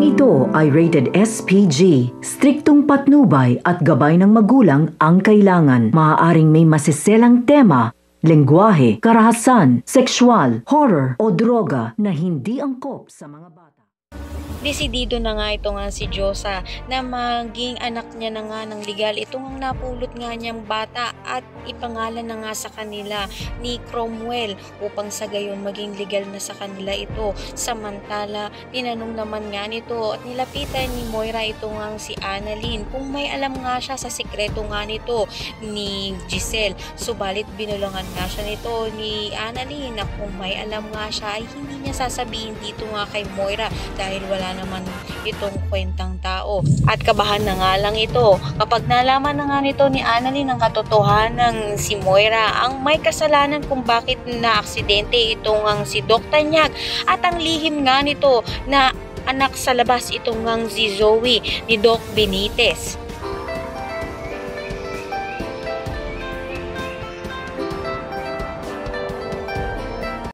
ito ay rated SPG. Striktong patnubay at gabay ng magulang ang kailangan. Maaaring may masiselang tema, lengguwahe, karahasan, sexual, horror o droga na hindi angkop sa mga bata. Desidido na nga ito nga si Diyosa na maging anak niya na nga ng legal. Ito nga napulot nga niyang bata at ipangalan na nga sa kanila ni Cromwell upang sa gayon maging legal na sa kanila ito. Samantala, tinanong naman nga nito at nilapitan ni Moira ito nga si Annalyn kung may alam nga siya sa sikreto nga nito ni Giselle. Subalit binulungan nga siya nito ni Annalyn na kung may alam nga siya ay hindi niya sasabihin dito nga kay Moira dahil wala naman itong kwentang tao. At kabahan na nga lang ito kapag nalaman na nga nito ni Annalyn ang katotohanan si Moira ang may kasalanan kung bakit na-aksidente itong ang si Doc Tanyag at ang lihim nga nito na anak sa labas itong ang si Zoe ni Doc Benitez.